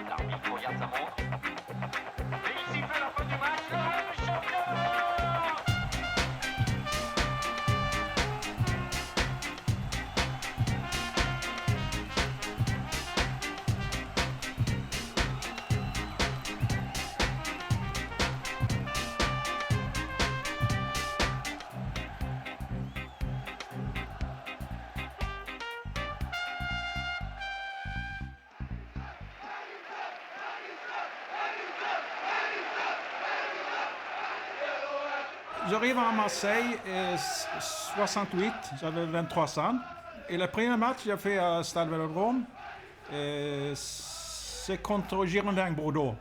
L'arbitre regarde sa montre. Et il siffle la fin du match. Le champion! J'arrive à Marseille, 68, j'avais 23 ans. Et le premier match que j'ai fait à Stade Vélodrome, c'est contre Girondins Bordeaux.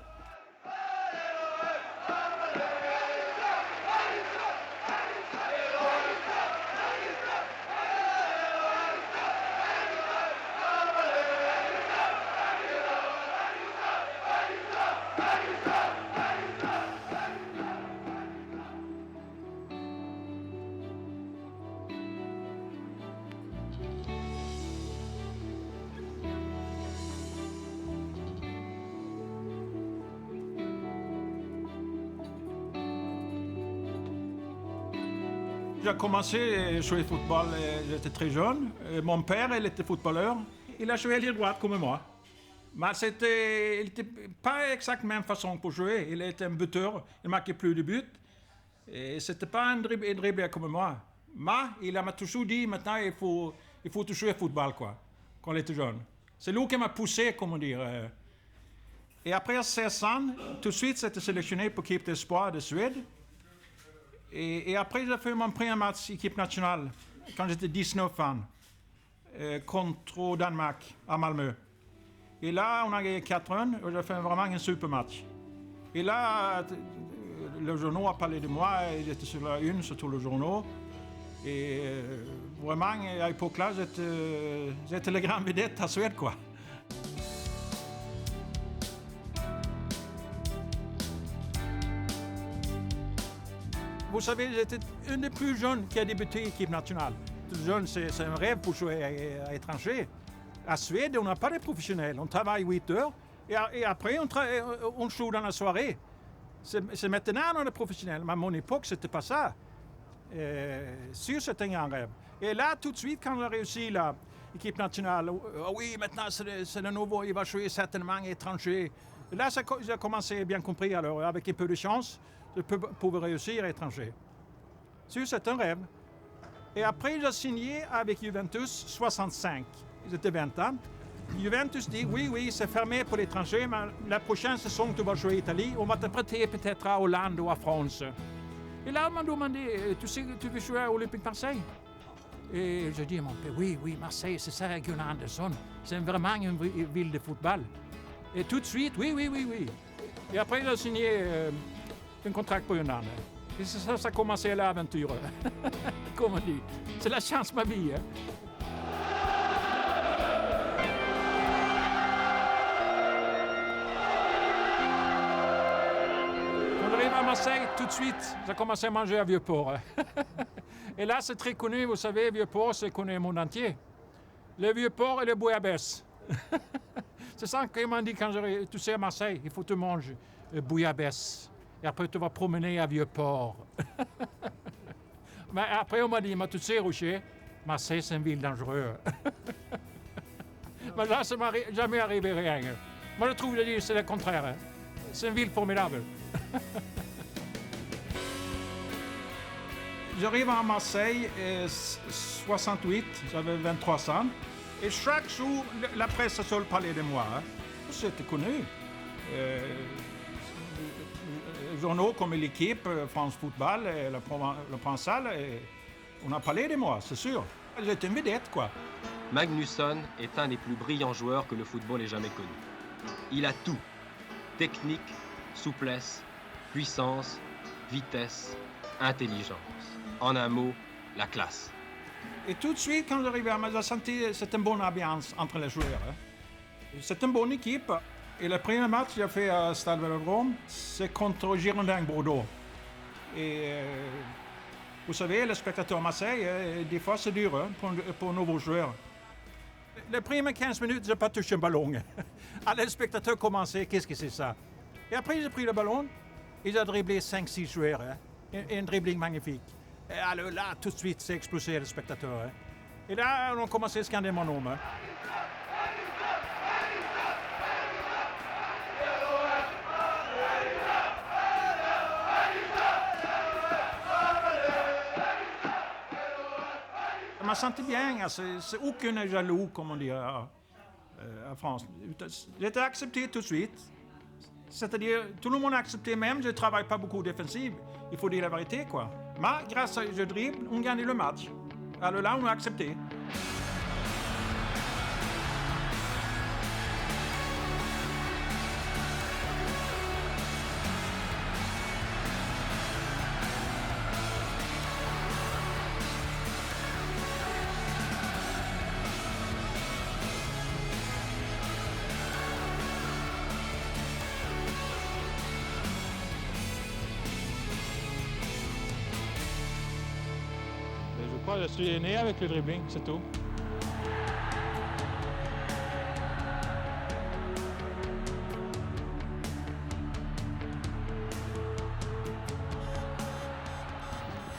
J'ai commencé à jouer au football, j'étais très jeune. Mon père, il était footballeur. Il a joué à l'aile droite comme moi. Mais il n'était pas exactement la même façon pour jouer. Il était un buteur, il ne marquait plus de buts. Et c'était pas un dribbleur comme moi. Mais il m'a toujours dit, maintenant, il faut jouer au football, quoi, quand il était jeune. C'est lui qui m'a poussé, comment dire. Et après 16 ans, tout de suite, j'étais sélectionné pour l'équipe d'espoir de Suède. Et après, j'ai fait mon premier match équipe nationale, quand j'étais 19 ans, contre Danemark, à Malmö. Et là, on a gagné 4-1, et j'ai fait vraiment un super match. Et là, le journal a parlé de moi, j'étais sur la une, sur tous les journaux. Et vraiment, à l'époque-là, j'étais le grand vedette à Suède, quoi. Vous savez, j'étais un des plus jeunes qui a débuté l'équipe nationale. Jeune, c'est un rêve pour jouer à l'étranger. À Suède, on n'a pas de professionnels. On travaille 8 heures et après, on joue dans la soirée. C'est maintenant on a des professionnels, mais à mon époque, c'était pas ça. Sûr, c'était un rêve. Et là, tout de suite, quand on a réussi l'équipe nationale, oui, maintenant, c'est le nouveau, il va jouer certainement à l'étranger. Et là, j'ai commencé, bien compris, alors, avec un peu de chance, je pouvais réussir à l'étranger. Sûr, c'est un rêve. Et après, j'ai signé avec Juventus 65. J'étais 20 ans. Juventus dit, oui, c'est fermé pour l'étranger, mais la prochaine saison, tu vas jouer en Italie, on va te prêter peut-être à Hollande ou à France. Et là, on m'a demandé, tu sais que tu veux jouer à Olympique Marseille? Et j'ai dit à mon père, oui, Marseille, c'est ça, Gunnar Andersson. C'est vraiment une ville de football. Et tout de suite, oui. Et après, j'ai signé un contrat pour un an. Et ça a commencé l'aventure. Comme on dit. C'est la chance de ma vie. Hein? Quand j'arrive à Marseille, tout de suite, j'ai commencé à manger à Vieux-Port. Et là, c'est très connu, vous savez, Vieux-Port, c'est connu au monde entier. Le Vieux-Port et le bouillabaisse. C'est ça qu'ils m'ont dit quand tu sais à Marseille, il faut que tu manges bouillabaisse. Et après, tu vas promener à Vieux-Port. Mais après, on m'a dit, mais tu sais, Rocher, Marseille, c'est une ville dangereuse. Mais là, ça ne m'est jamais arrivé rien. Moi, je trouve que c'est le contraire. Hein. C'est une ville formidable. J'arrive à Marseille, 68, j'avais 23 ans. Et chaque jour, la presse seule parlait de moi. Hein. C'était connu. Les journaux comme l'équipe, France Football, le Provençal, on a parlé de moi, c'est sûr. J'étais une vedette, quoi. Magnusson est un des plus brillants joueurs que le football ait jamais connu. Il a tout. Technique, souplesse, puissance, vitesse, intelligence. En un mot, la classe. Et tout de suite, quand j'arrivais à Marseille, j'ai senti que c'était une bonne ambiance entre les joueurs. Hein. C'est une bonne équipe. Et le premier match que j'ai fait à Stade Vélodrome, c'est contre Girondins Bordeaux. Et vous savez, le spectateur à Marseille, des fois c'est dur pour nouveaux joueurs. Les premières 15 minutes, je n'ai pas touché un ballon. Alors le spectateur commençait, qu'est-ce que c'est ça? Et après, j'ai pris le ballon, et j'ai dribblé 5-6 joueurs. Un dribbling magnifique. Et alors là, tout de suite, c'est explosé le spectateur. Et là, on a commencé à scander mon nom. Je me sentais bien, c'est aucun jaloux, comme on dit en France. J'étais accepté tout de suite. C'est-à-dire, tout le monde a accepté même, je ne travaille pas beaucoup défensif. Il faut dire la vérité, quoi. Mais grâce à ce dribble, on gagne le match. Alors là, on a accepté. Je suis né avec le dribbling, c'est tout.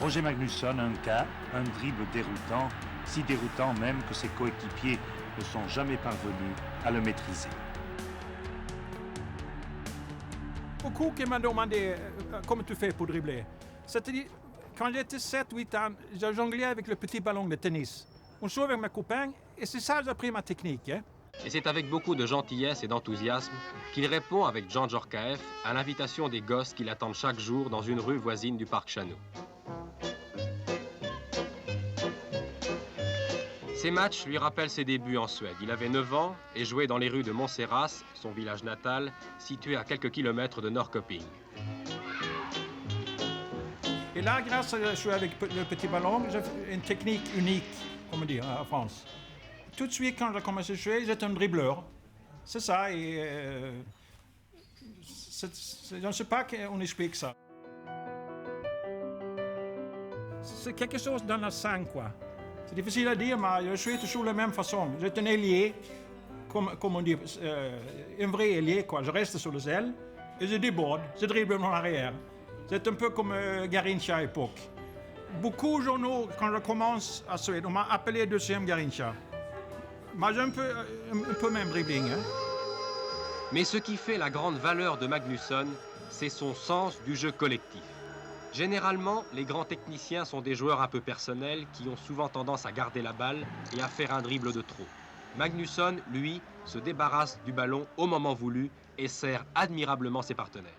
Roger Magnusson a un cas, un dribble déroutant, si déroutant même que ses coéquipiers ne sont jamais parvenus à le maîtriser. Beaucoup qui m'ont demandé comment tu fais pour dribbler. C'est-à-dire, quand j'étais 7-8 ans, j'ai jonglé avec le petit ballon de tennis. On jouait avec mes copains et c'est ça que j'ai appris ma technique. Et c'est avec beaucoup de gentillesse et d'enthousiasme qu'il répond avec Jean Djorkaeff à l'invitation des gosses qui l'attendent chaque jour dans une rue voisine du parc Chano. Ces matchs lui rappellent ses débuts en Suède. Il avait 9 ans et jouait dans les rues de Montserrat, son village natal, situé à quelques kilomètres de Norrköping. Et là, grâce à jouer avec le petit ballon, j'ai une technique unique, comme on dit en France. Tout de suite, quand j'ai commencé à jouer, j'étais un dribbleur. C'est ça, et je ne sais pas qu'on explique ça. C'est quelque chose dans le sang, quoi. C'est difficile à dire, mais je suis toujours de la même façon. J'étais un ailier, comme on dit, un vrai ailier, quoi. Je reste sur les ailes et je déborde, je dribble en arrière. C'est un peu comme Garrincha à l'époque. Beaucoup de journaux, quand je commence à Suède, on m'a appelé deuxième Garrincha. Moi, j'ai un peu même dribbling. Mais ce qui fait la grande valeur de Magnusson, c'est son sens du jeu collectif. Généralement, les grands techniciens sont des joueurs un peu personnels qui ont souvent tendance à garder la balle et à faire un dribble de trop. Magnusson, lui, se débarrasse du ballon au moment voulu et sert admirablement ses partenaires.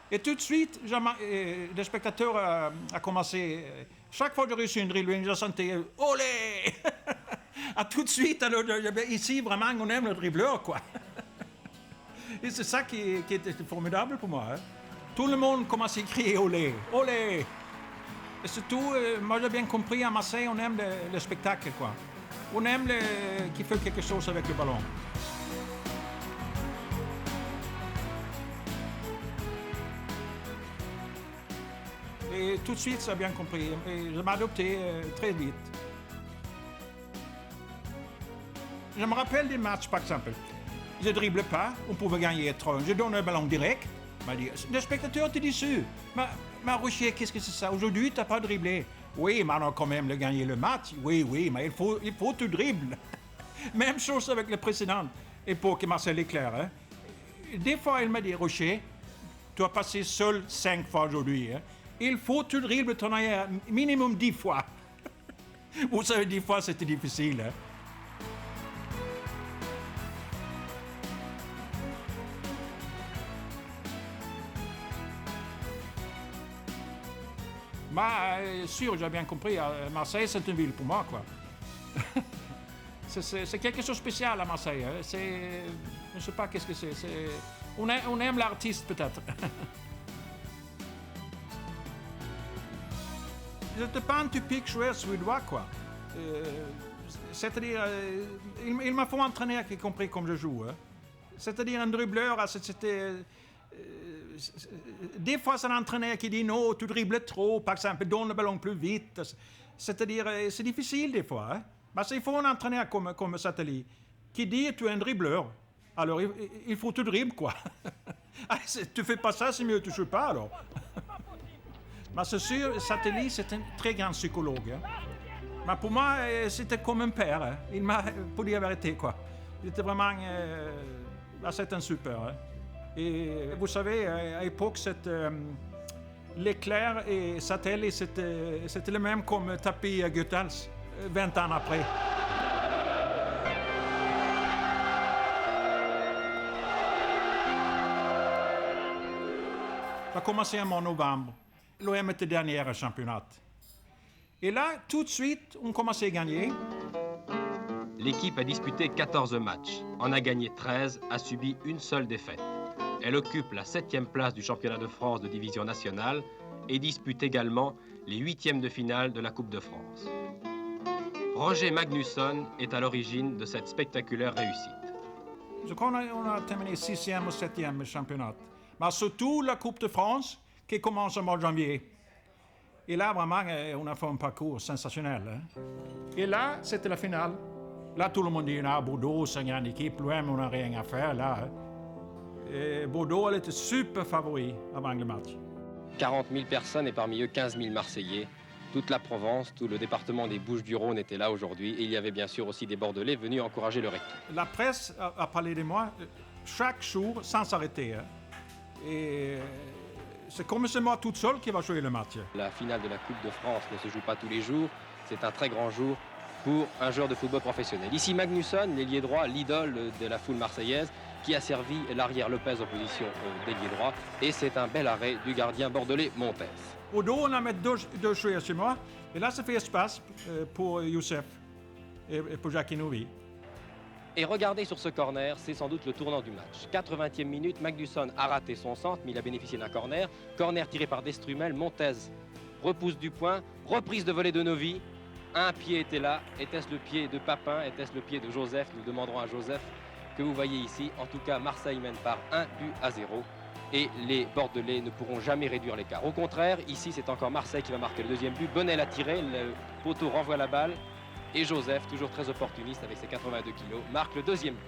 Et tout de suite, le spectateur a commencé. Chaque fois que j'ai réussi une dribbling, je sentais « Olé !» Tout de suite, alors, ici, vraiment, on aime le dribbleur, quoi. Et c'est ça qui était formidable pour moi. Tout le monde commençait à crier « Olé !»« Olé !» Et surtout, moi j'ai bien compris, à Marseille, on aime le spectacle, quoi. On aime qu'il fait quelque chose avec le ballon. Et tout de suite, ça a bien compris. Et je m'ai adopté très vite. Je me rappelle des matchs, par exemple. Je ne dribble pas, on pouvait gagner 3. Je donne un ballon direct. Il m'a dit, le spectateur te dit ça. Mais Rocher, qu'est-ce que c'est ça? Aujourd'hui, tu n'as pas dribblé. Oui, mais on a quand même gagné le match. Oui, mais il faut te dribble. Même chose avec le précédent époque, Marcel Leclerc. Hein. Des fois, il m'a dit, Rocher, tu as passé seul 5 fois aujourd'hui. Hein. Il faut que tu dribbles ton arrière minimum 10 fois. Vous savez, 10 fois, c'était difficile. Hein. Mais sûr, j'ai bien compris, Marseille, c'est une ville pour moi, quoi. c'est quelque chose de spécial à Marseille. Hein. Je ne sais pas qu'est-ce que c'est. On aime l'artiste, peut-être. Je n'étais pas un typique joueur suédois, quoi. C'est-à-dire, il m'a fait entraîner, qui compris comme je joue. Hein. C'est-à-dire un dribbleur, c'était... des fois, c'est l'entraîneur qui dit non, tu dribbles trop, par exemple, donne le ballon plus vite. C'est-à-dire, c'est difficile des fois. Hein? Parce qu'il faut un entraîneur comme Sateli qui dit tu es un dribbleur. Alors, il faut que tu dribbles, quoi. Tu fais pas ça, c'est mieux que tu ne joues pas, alors. Mais c'est sûr, Sateli, c'est un très grand psychologue. Hein? Mais pour moi, c'était comme un père. Hein? Il m'a, pour dire la vérité, quoi. Il était vraiment... c'est un super. Hein? Et vous savez, à l'époque, l'éclair et Sateli, c'était le même comme Tapie Goethals, 20 ans après. Ça a commencé en novembre. L'OM était dernier au championnat. Et là, tout de suite, on commençait à gagner. L'équipe a disputé 14 matchs, en a gagné 13, a subi une seule défaite. Elle occupe la 7e place du championnat de France de division nationale et dispute également les 8e de finale de la Coupe de France. Roger Magnusson est à l'origine de cette spectaculaire réussite. Je crois qu'on a terminé 6e ou 7e championnat. Mais surtout la Coupe de France qui commence au mois de janvier. Et là, vraiment, on a fait un parcours sensationnel. Hein? Et là, c'était la finale. Là, tout le monde dit, Bordeaux, c'est une grande équipe, l'OM, on n'a rien à faire là. Hein? Et Bordeaux, elle était super favori avant le match. 40 000 personnes et parmi eux 15 000 Marseillais. Toute la Provence, tout le département des Bouches-du-Rhône était là aujourd'hui. Et il y avait bien sûr aussi des Bordelais venus encourager leur équipe. La presse a parlé de moi chaque jour sans s'arrêter. Hein? Et c'est comme c'est moi toute seule qui va jouer le match. La finale de la Coupe de France ne se joue pas tous les jours. C'est un très grand jour pour un joueur de football professionnel. Ici Magnusson, l'ailier droit, l'idole de la foule marseillaise, qui a servi l'arrière Lopez en position d'ailier droit. Et c'est un bel arrêt du gardien bordelais Montes. Au dos, on a mis deux joueurs chez moi. Et là, ça fait espace pour Youssef et pour Jackie Nouvi. Et regardez sur ce corner, c'est sans doute le tournant du match. 80e minute, Magnusson a raté son centre, mais il a bénéficié d'un corner. Corner tiré par Destrumel, Montes repousse du point, reprise de volée de Novi. Un pied était là, était-ce le pied de Papin, était-ce le pied de Joseph? Nous demanderons à Joseph, que vous voyez ici. En tout cas, Marseille mène par 1-0 et les Bordelais ne pourront jamais réduire l'écart. Au contraire, ici c'est encore Marseille qui va marquer le deuxième but. Bonnel a tiré, le poteau renvoie la balle. Et Joseph, toujours très opportuniste avec ses 82 kilos, marque le deuxième but.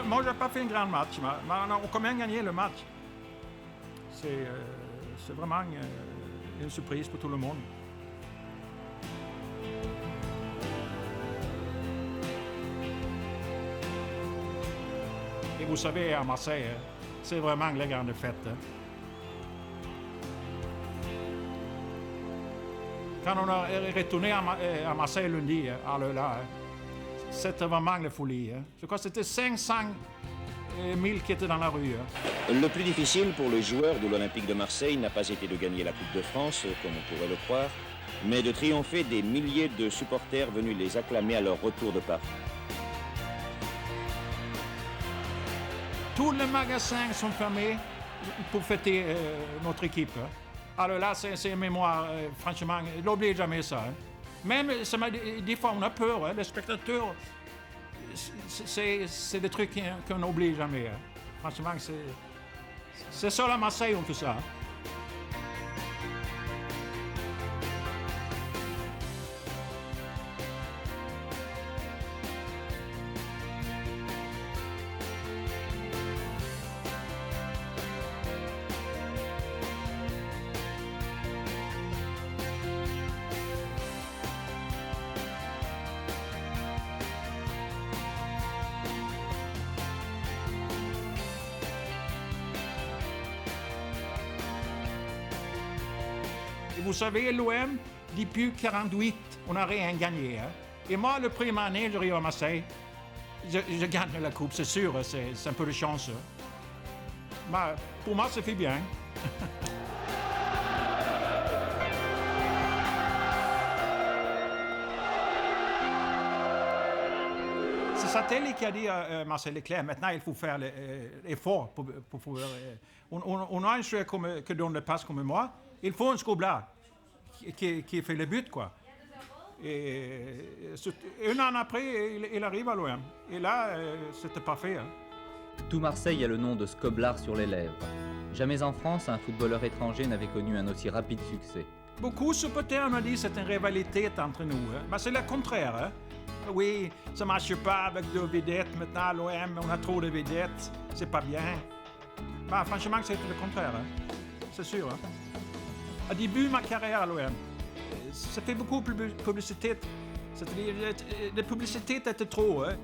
Moi, je n'ai pas fait un grand match, mais on a quand même gagné le match. C'est vraiment une surprise pour tout le monde. Et vous savez, à Marseille, c'est vraiment la grande fête. Quand on est retourné à Marseille lundi, alors là, c'était vraiment la folie. Je crois que c'était 500 000 qui étaient dans la rue. Le plus difficile pour les joueurs de l'Olympique de Marseille n'a pas été de gagner la Coupe de France, comme on pourrait le croire, mais de triompher des milliers de supporters venus les acclamer à leur retour de Paris. Tous les magasins sont fermés pour fêter notre équipe. Alors là, c'est une mémoire, franchement, n'oubliez jamais ça. Même, des fois, on a peur, les spectateurs, c'est des trucs qu'on n'oublie jamais. Franchement, c'est seul à Marseille on fait ça. Vous savez, l'OM, depuis 1948, on n'a rien gagné. Et moi, le premier année, j'arrive à Marseille, je gagne la coupe, c'est sûr, c'est un peu de chance. Mais pour moi, ça fait bien. Satelli qui a dit à Marcel Leclerc, maintenant il faut faire l'effort pour pouvoir... on a un joueur qui donne le passe comme moi, il faut un Skoblar qui fait le but, quoi. Et un an après, il arrive à l'OM. Et là, c'était parfait. Hein. Tout Marseille a le nom de Skoblar sur les lèvres. Jamais en France, un footballeur étranger n'avait connu un aussi rapide succès. Beaucoup supporters m'ont dit que c'est une rivalité entre nous. Hein. Mais c'est le contraire. Hein. Oui, ça ne marche pas avec deux vedettes. Maintenant, à l'OM, on a trop de vedettes. C'est pas bien. Bah, franchement, c'est le contraire. Hein. C'est sûr. Hein. Au début de ma carrière à l'OM, ça fait beaucoup de publicité. C'est-à-dire, la publicité était trop. Hein.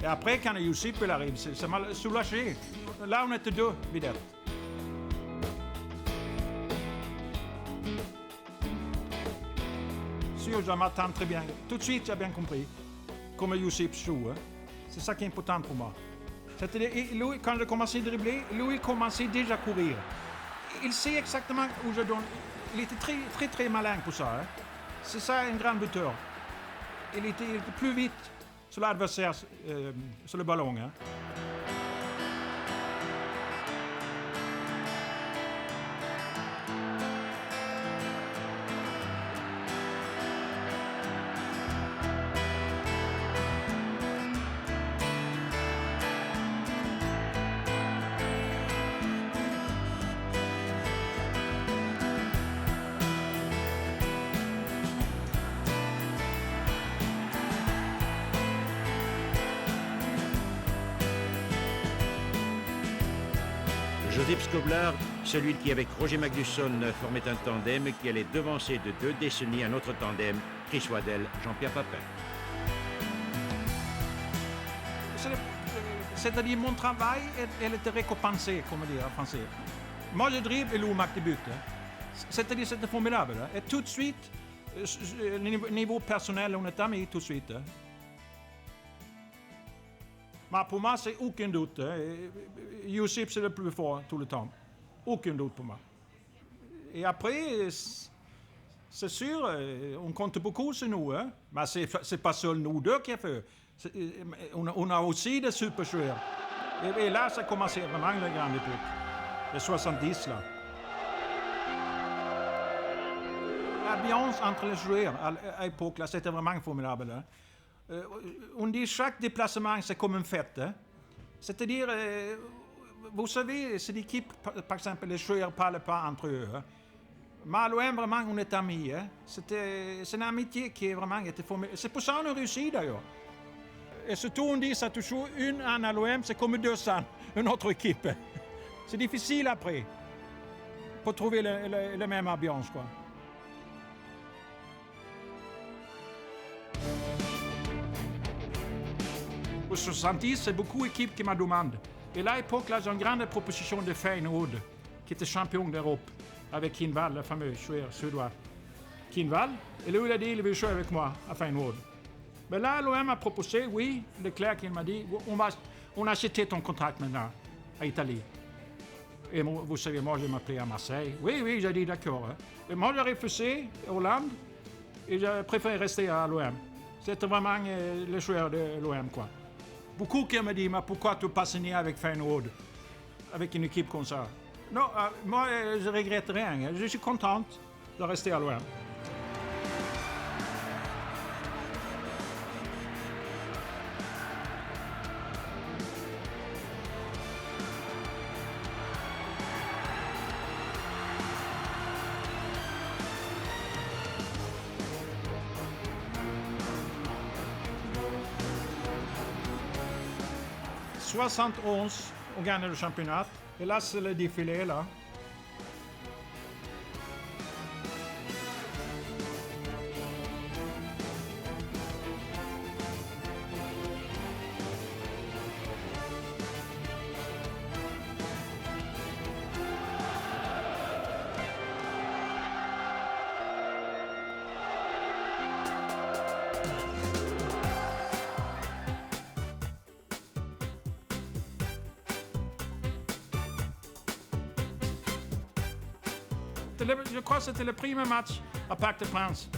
Et après, quand Youssef arrive, ça m'a soulagé. Là, on était deux vedettes. Sûr, je m'attends très bien. Tout de suite, j'ai bien compris comment Youssef joue. Hein. C'est ça qui est important pour moi. C'est-à-dire, lui, quand j'ai commencé à dribbler, lui commençait déjà à courir. Il sait exactement où je donne. Il était très, très, très malin pour ça. Hein. C'est ça, un grand buteur. Il était plus vite sur l'adversaire, sur le ballon. Hein. Joseph Skoblar, celui qui avec Roger Magnusson formait un tandem qui allait devancer de 2 décennies un autre tandem, Chris Waddell, Jean-Pierre Papin. C'est-à-dire mon travail, elle était récompensé, comme on dit en français. Moi, je dribble et lui marque des buts. Hein. C'est-à-dire c'était formidable. Hein. Et tout de suite, niveau personnel, on est amis tout de suite. Hein. Mais pour moi, c'est aucun doute. Hein. Youssef, c'est le plus fort tout le temps. Aucun doute pour moi. Et après, c'est sûr, on compte beaucoup sur nous. Hein. Mais c'est pas seul nous deux qui a fait. On a aussi des super joueurs. Et là, ça a commencé vraiment la grande époque. Les 70, là. L'ambiance entre les joueurs à l'époque, là, c'était vraiment formidable. Hein. On dit chaque déplacement, c'est comme une fête. Hein. C'est-à-dire, vous savez, c'est l'équipe, par exemple, les joueurs ne parlent pas entre eux. Hein. Mais à l'OM, vraiment, on est amis. Hein. C'est une amitié qui est vraiment été formidable. C'est pour ça qu'on a réussi, d'ailleurs. Et surtout, on dit ça toujours, une an à l'OM, c'est comme 200, une autre équipe. C'est difficile après, pour trouver la même ambiance, quoi. Pour 70, c'est beaucoup d'équipes qui me demandent. Et là, à l'époque, j'ai une grande proposition de Feyenoord, qui était champion d'Europe, avec Kienval, le fameux joueur suédois. Kienval, et lui, il a dit qu'il veut jouer avec moi à Feyenoord. Mais là, l'OM a proposé, oui, Leclerc qui m'a dit, on a acheté ton contrat maintenant, à Italie. Et vous savez, moi, je m'appelais à Marseille. Oui, j'ai dit d'accord. Hein. Et moi, j'ai refusé Hollande, et j'ai préféré rester à l'OM. C'était vraiment le joueur de l'OM, quoi. Beaucoup qui me disent, mais pourquoi tu n'as pas signé avec Feyenoord, avec une équipe comme ça? Non, moi, je regrette rien. Je suis contente de rester à l'OM. En 71, on gagne le championnat. Et là, c'est le défilé, là. Je crois que c'était le premier match à Parc des Princes.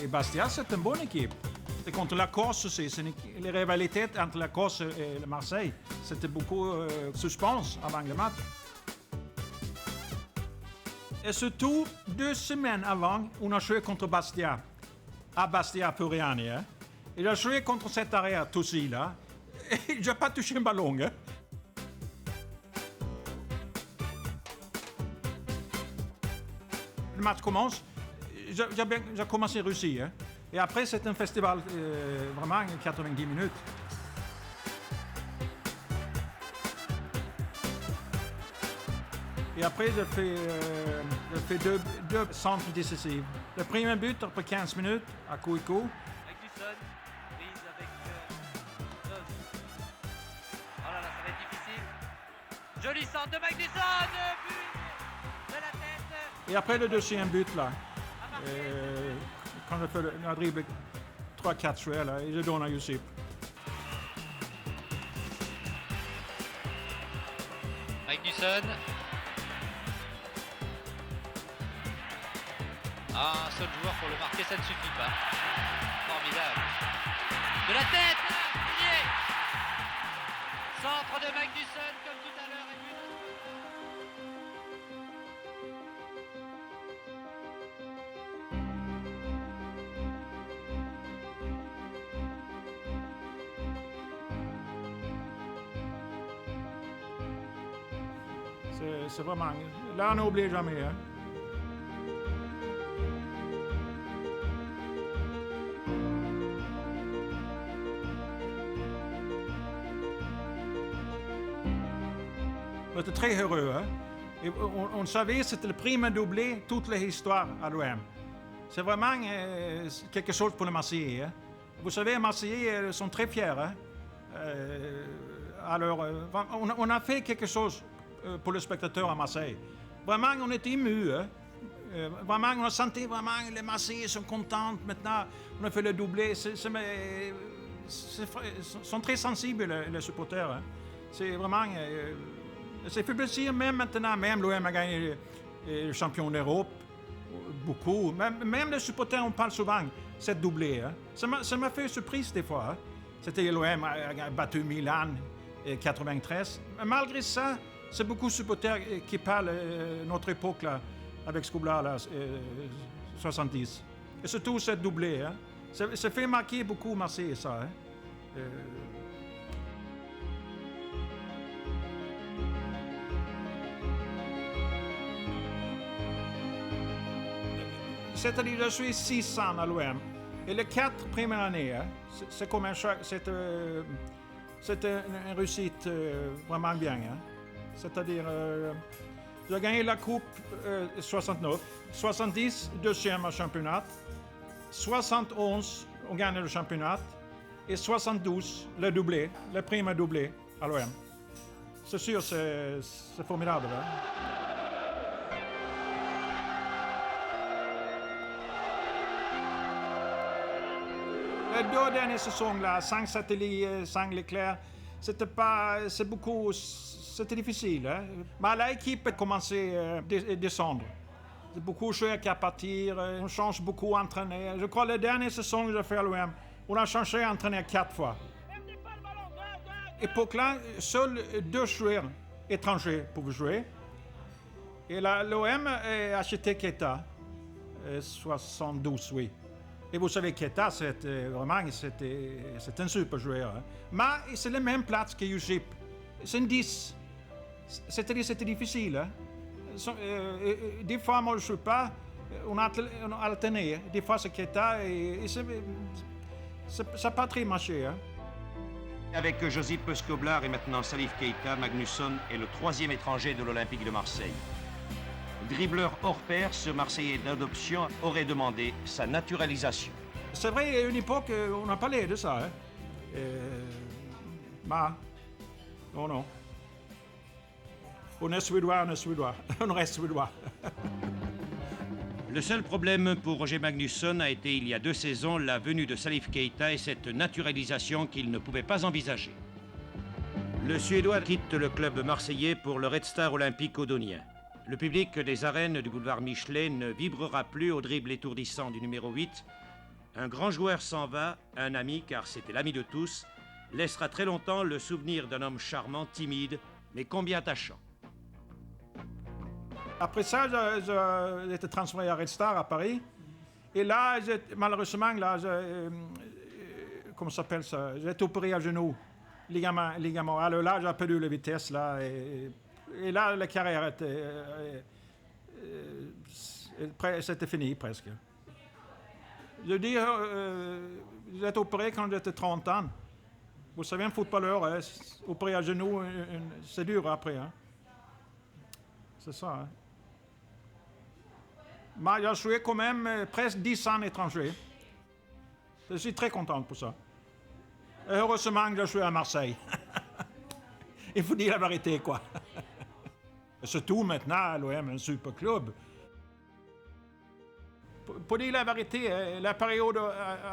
Et Bastia, c'est une bonne équipe. Et contre la Corse aussi, les rivalités entre la Corse et le Marseille, c'était beaucoup suspense avant le match. Et surtout, 2 semaines avant, on a joué contre Bastia, à Bastia Furiani. Hein. Il a joué contre cet arrière, Tossi, là, et il n'a pas touché un ballon. Hein. Le match commence, j'ai commencé Russie. Hein. Et après, c'est un festival vraiment 90 minutes. Et après, j'ai fait deux centres décisifs. Le premier but, après 15 minutes, à Kouikou. Magnusson, prise avec Dos. Oh là là, ça va être difficile. Joli centre de Magnusson, but de la tête. Et après le deuxième but, là, quand j'ai fait le dribble 3-4 joueurs, là, et je donne à Youssef. Magnusson. Ah, un seul joueur pour le marquer, ça ne suffit pas. Formidable. De la tête, Ligné. Centre de Magnusson, comme tout à l'heure. C'est vraiment... Là, on n'oublie jamais. Hein. On était très heureux. Hein? Et on savait que c'était le premier doublé toute l'histoire à l'OM. C'est vraiment quelque chose pour les Marseillais. Hein? Vous savez, les Marseillais sont très fiers. Hein? Alors, on a fait quelque chose pour le spectateur à Marseille. Vraiment, on était émus. Hein? Vraiment, on a senti vraiment les Marseillais sont contents. Maintenant, on a fait le doublé. Sont très sensibles, les supporters. Hein? C'est vraiment... ça fait plaisir, même maintenant, même l'OM a gagné le champion d'Europe, beaucoup. Même les supporters, on parle souvent, cette doublée. Hein. Ça m'a fait surprise des fois. Hein. C'était l'OM a battu Milan en 93. Mais malgré ça, c'est beaucoup de supporters qui parlent notre époque, là, avec Skoblar, là, 70. Et surtout cette doublée. Hein. Ça fait marquer beaucoup Marseille, ça. Hein. C'est-à-dire, je suis 6 ans à l'OM. Et les 4 premières années, hein, c'est comme un choc. C'était une réussite vraiment bien. Hein. C'est-à-dire, j'ai gagné la Coupe 69, 70, deuxième au championnat, 71, on gagne le championnat, et 72, le doublé, le premier doublé à l'OM. C'est sûr, c'est formidable. Hein. Les 2 dernières saisons, là, 5 satellites, 5 l'éclair, c'était difficile. Hein? Mais l'équipe a commencé à descendre. C'est beaucoup de joueurs qui à partir, on change beaucoup d'entraîneurs. Je crois que la dernière saison que j'ai fait à l'OM, on a changé d'entraîneur 4 fois. Et pour là, seuls 2 joueurs étrangers pouvaient jouer. Et l'OM a acheté Keita, 72, oui. Et vous savez, Keita, c'est un super joueur. Hein. Mais c'est la même place que Youssef. C'est un 10. C'est-à-dire c'était difficile. Hein. Des fois, moi, je ne joue pas. On a alterné. Des fois, c'est Keita et ça n'a pas très marché. Hein. Avec Josip Skoblar et maintenant Salif Keita, Magnusson est le 3e étranger de l'Olympique de Marseille. Dribbleur hors pair, ce Marseillais d'adoption aurait demandé sa naturalisation. C'est vrai, à une époque, on a parlé de ça. Hein. Mais, non. On est suédois, on reste suédois. Le seul problème pour Roger Magnusson a été, il y a 2 saisons, la venue de Salif Keita et cette naturalisation qu'il ne pouvait pas envisager. Le Suédois quitte le club marseillais pour le Red Star olympique odonien. Le public des arènes du boulevard Michelet ne vibrera plus au dribble étourdissant du numéro 8, Un grand joueur s'en va, un ami, car c'était l'ami de tous, laissera très longtemps le souvenir d'un homme charmant, timide, mais combien attachant. Après ça, j'ai été transféré à Red Star à Paris. Et là, malheureusement, là, comment ça s'appelle ça? J'ai été opéré à genou, ligament. Alors là, j'ai perdu la vitesse. Là, et là, la carrière était... c'était fini presque. Je veux dire, j'ai été opéré quand j'étais 30 ans. Vous savez, un footballeur, opéré à genou, c'est dur après. Hein. C'est ça. Hein. Mais j'ai joué quand même presque 10 ans étranger. Je suis très content pour ça. Et heureusement que j'ai joué à Marseille. Il faut dire la vérité, quoi. Surtout maintenant, l'OM est un super club. Pour dire la vérité, la période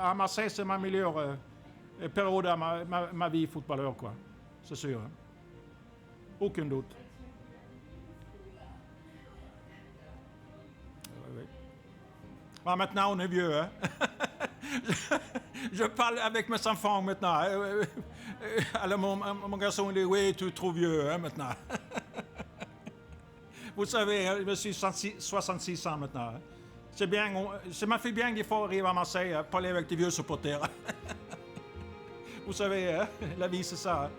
à Marseille, c'est ma meilleure période de ma vie footballeur, quoi. C'est sûr. Hein? Aucun doute. Ah, maintenant, on est vieux, hein? Je parle avec mes enfants maintenant. Alors, mon garçon dit, oui, tu es trop vieux, hein, maintenant. Vous savez, je suis 66 ans maintenant. Hein? C'est bien, ça m'a fait bien des fois arriver à Marseille, parler avec des vieux supporters. Vous savez, hein? La vie, c'est ça. Hein?